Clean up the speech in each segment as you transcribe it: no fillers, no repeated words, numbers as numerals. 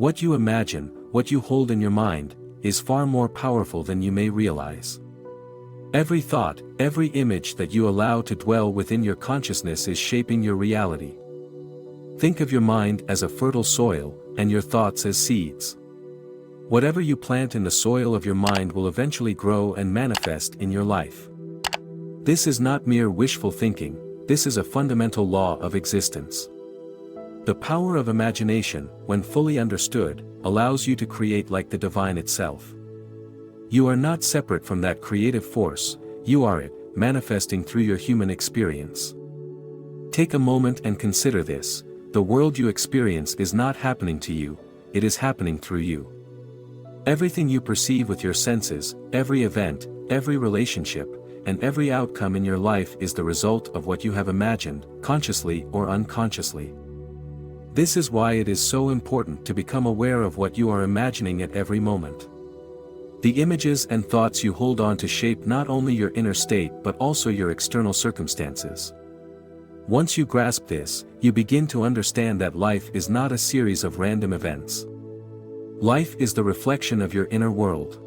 What you imagine, what you hold in your mind, is far more powerful than you may realize. Every thought, every image that you allow to dwell within your consciousness is shaping your reality. Think of your mind as a fertile soil, and your thoughts as seeds. Whatever you plant in the soil of your mind will eventually grow and manifest in your life. This is not mere wishful thinking, this is a fundamental law of existence. The power of imagination, when fully understood, allows you to create like the divine itself. You are not separate from that creative force, you are it, manifesting through your human experience. Take a moment and consider this: the world you experience is not happening to you, it is happening through you. Everything you perceive with your senses, every event, every relationship, and every outcome in your life is the result of what you have imagined, consciously or unconsciously. This is why it is so important to become aware of what you are imagining at every moment. The images and thoughts you hold on to shape not only your inner state but also your external circumstances. Once you grasp this, you begin to understand that life is not a series of random events. Life is the reflection of your inner world.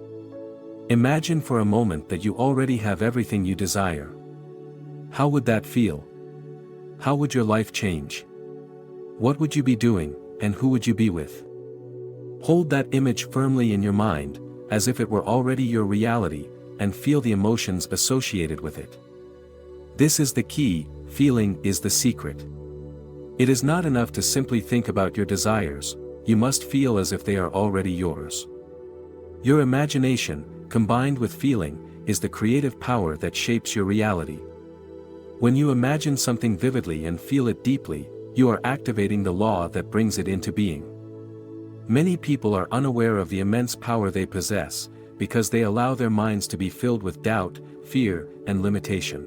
Imagine for a moment that you already have everything you desire. How would that feel? How would your life change? What would you be doing, and who would you be with? Hold that image firmly in your mind, as if it were already your reality, and feel the emotions associated with it. This is the key, feeling is the secret. It is not enough to simply think about your desires, you must feel as if they are already yours. Your imagination, combined with feeling, is the creative power that shapes your reality. When you imagine something vividly and feel it deeply, you are activating the law that brings it into being. Many people are unaware of the immense power they possess, because they allow their minds to be filled with doubt, fear, and limitation.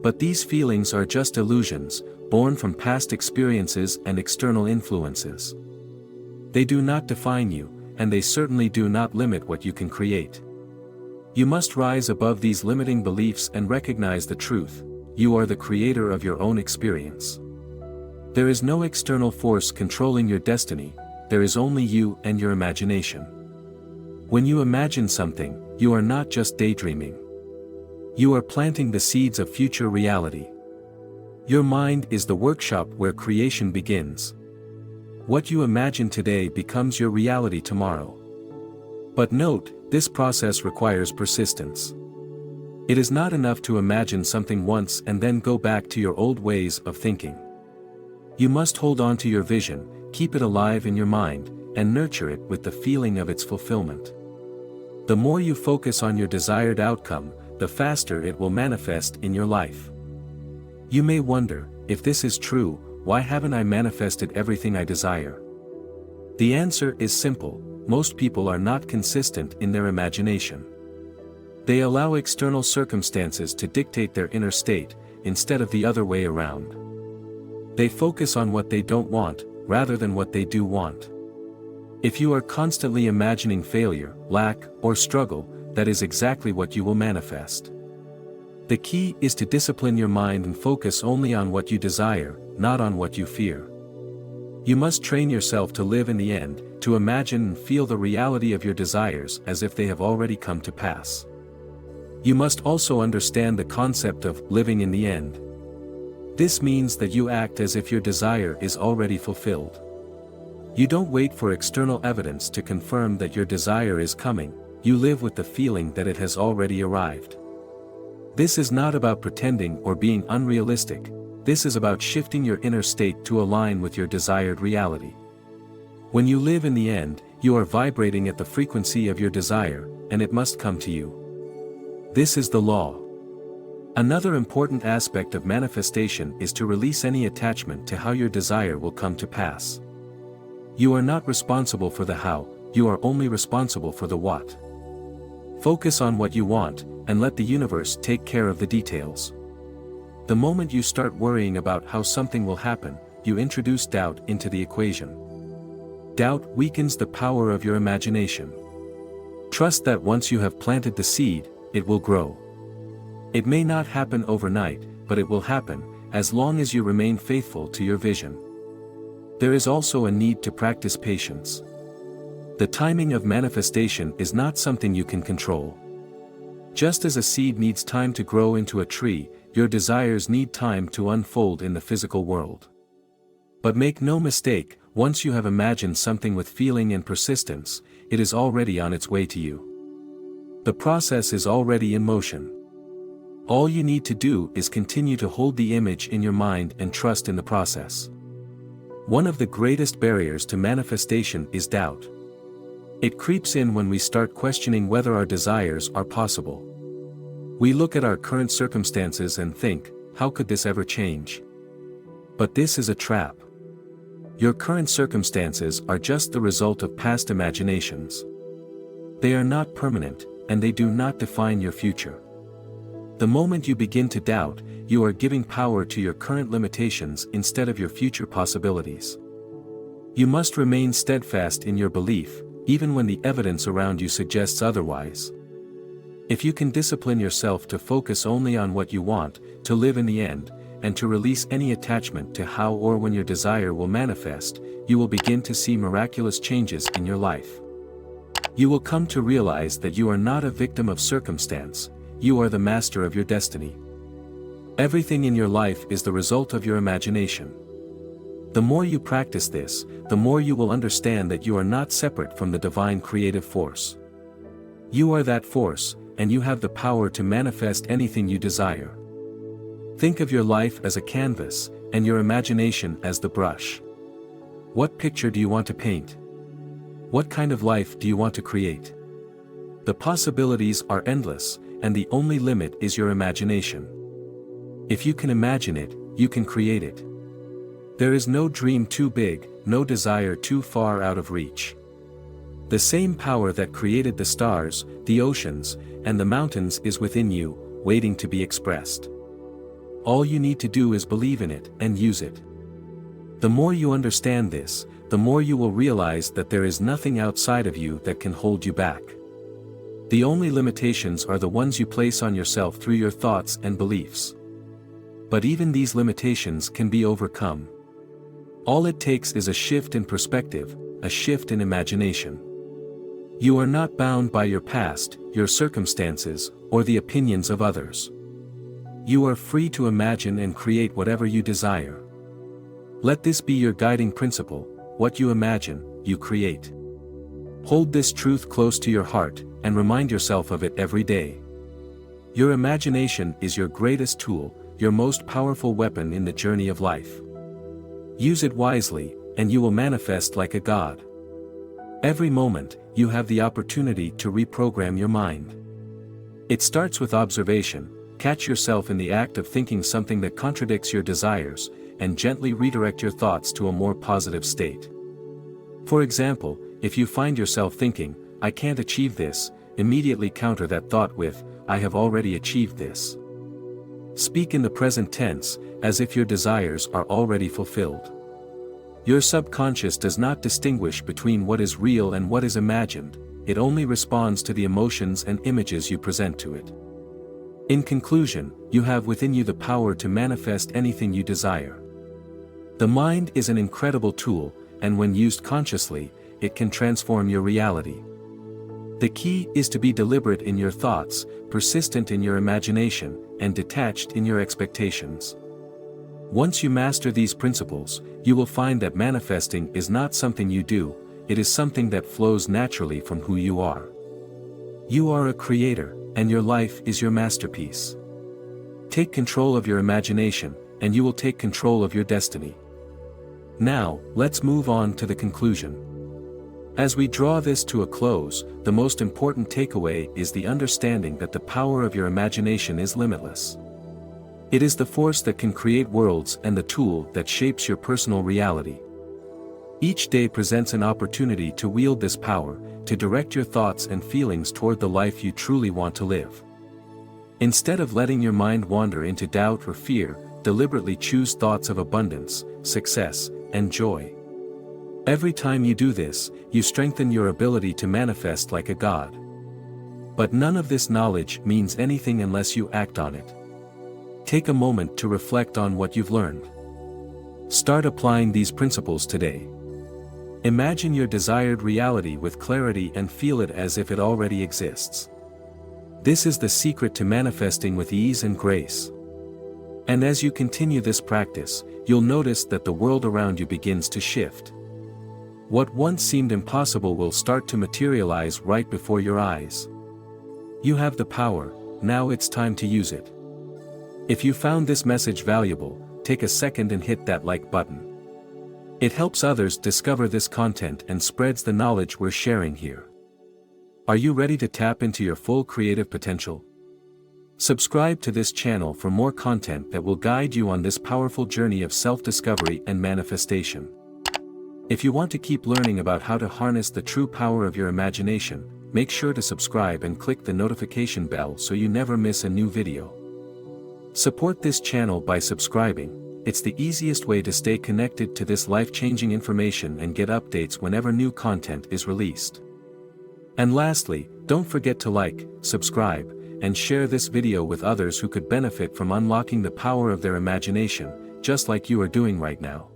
But these feelings are just illusions, born from past experiences and external influences. They do not define you, and they certainly do not limit what you can create. You must rise above these limiting beliefs and recognize the truth: you are the creator of your own experience. There is no external force controlling your destiny, there is only you and your imagination. When you imagine something, you are not just daydreaming. You are planting the seeds of future reality. Your mind is the workshop where creation begins. What you imagine today becomes your reality tomorrow. But note, this process requires persistence. It is not enough to imagine something once and then go back to your old ways of thinking. You must hold on to your vision, keep it alive in your mind, and nurture it with the feeling of its fulfillment. The more you focus on your desired outcome, the faster it will manifest in your life. You may wonder, if this is true, why haven't I manifested everything I desire? The answer is simple: most people are not consistent in their imagination. They allow external circumstances to dictate their inner state, instead of the other way around. They focus on what they don't want, rather than what they do want. If you are constantly imagining failure, lack, or struggle, that is exactly what you will manifest. The key is to discipline your mind and focus only on what you desire, not on what you fear. You must train yourself to live in the end, to imagine and feel the reality of your desires as if they have already come to pass. You must also understand the concept of living in the end. This means that you act as if your desire is already fulfilled. You don't wait for external evidence to confirm that your desire is coming, you live with the feeling that it has already arrived. This is not about pretending or being unrealistic, this is about shifting your inner state to align with your desired reality. When you live in the end, you are vibrating at the frequency of your desire, and it must come to you. This is the law. Another important aspect of manifestation is to release any attachment to how your desire will come to pass. You are not responsible for the how, you are only responsible for the what. Focus on what you want, and let the universe take care of the details. The moment you start worrying about how something will happen, you introduce doubt into the equation. Doubt weakens the power of your imagination. Trust that once you have planted the seed, it will grow. It may not happen overnight, but it will happen, as long as you remain faithful to your vision. There is also a need to practice patience. The timing of manifestation is not something you can control. Just as a seed needs time to grow into a tree, your desires need time to unfold in the physical world. But make no mistake, once you have imagined something with feeling and persistence, it is already on its way to you. The process is already in motion. All you need to do is continue to hold the image in your mind and trust in the process. One of the greatest barriers to manifestation is doubt. It creeps in when we start questioning whether our desires are possible. We look at our current circumstances and think, how could this ever change? But this is a trap. Your current circumstances are just the result of past imaginations. They are not permanent, and they do not define your future. The moment you begin to doubt, you are giving power to your current limitations instead of your future possibilities. You must remain steadfast in your belief, even when the evidence around you suggests otherwise. If you can discipline yourself to focus only on what you want, to live in the end, and to release any attachment to how or when your desire will manifest, you will begin to see miraculous changes in your life. You will come to realize that you are not a victim of circumstance, you are the master of your destiny. Everything in your life is the result of your imagination. The more you practice this, the more you will understand that you are not separate from the divine creative force. You are that force, and you have the power to manifest anything you desire. Think of your life as a canvas, and your imagination as the brush. What picture do you want to paint? What kind of life do you want to create? The possibilities are endless, and the only limit is your imagination. If you can imagine it, you can create it. There is no dream too big, no desire too far out of reach. The same power that created the stars, the oceans, and the mountains is within you, waiting to be expressed. All you need to do is believe in it and use it. The more you understand this, the more you will realize that there is nothing outside of you that can hold you back. The only limitations are the ones you place on yourself through your thoughts and beliefs. But even these limitations can be overcome. All it takes is a shift in perspective, a shift in imagination. You are not bound by your past, your circumstances, or the opinions of others. You are free to imagine and create whatever you desire. Let this be your guiding principle: what you imagine, you create. Hold this truth close to your heart, and remind yourself of it every day. Your imagination is your greatest tool, your most powerful weapon in the journey of life. Use it wisely, and you will manifest like a god. Every moment, you have the opportunity to reprogram your mind. It starts with observation. Catch yourself in the act of thinking something that contradicts your desires, and gently redirect your thoughts to a more positive state. For example, if you find yourself thinking, "I can't achieve this," immediately counter that thought with, "I have already achieved this." Speak in the present tense, as if your desires are already fulfilled. Your subconscious does not distinguish between what is real and what is imagined, it only responds to the emotions and images you present to it. In conclusion, you have within you the power to manifest anything you desire. The mind is an incredible tool, and when used consciously, it can transform your reality. The key is to be deliberate in your thoughts, persistent in your imagination, and detached in your expectations. Once you master these principles, you will find that manifesting is not something you do, it is something that flows naturally from who you are. You are a creator, and your life is your masterpiece. Take control of your imagination, and you will take control of your destiny. Now, let's move on to the conclusion. As we draw this to a close, the most important takeaway is the understanding that the power of your imagination is limitless. It is the force that can create worlds and the tool that shapes your personal reality. Each day presents an opportunity to wield this power, to direct your thoughts and feelings toward the life you truly want to live. Instead of letting your mind wander into doubt or fear, deliberately choose thoughts of abundance, success, and joy. Every time you do this, you strengthen your ability to manifest like a god. But none of this knowledge means anything unless you act on it. Take a moment to reflect on what you've learned. Start applying these principles today. Imagine your desired reality with clarity and feel it as if it already exists. This is the secret to manifesting with ease and grace. And as you continue this practice, you'll notice that the world around you begins to shift. What once seemed impossible will start to materialize right before your eyes. You have the power, now it's time to use it. If you found this message valuable, take a second and hit that like button. It helps others discover this content and spreads the knowledge we're sharing here. Are you ready to tap into your full creative potential? Subscribe to this channel for more content that will guide you on this powerful journey of self-discovery and manifestation. If you want to keep learning about how to harness the true power of your imagination, make sure to subscribe and click the notification bell so you never miss a new video. Support this channel by subscribing. It's the easiest way to stay connected to this life-changing information and get updates whenever new content is released. And lastly, don't forget to like, subscribe, and share this video with others who could benefit from unlocking the power of their imagination, just like you are doing right now.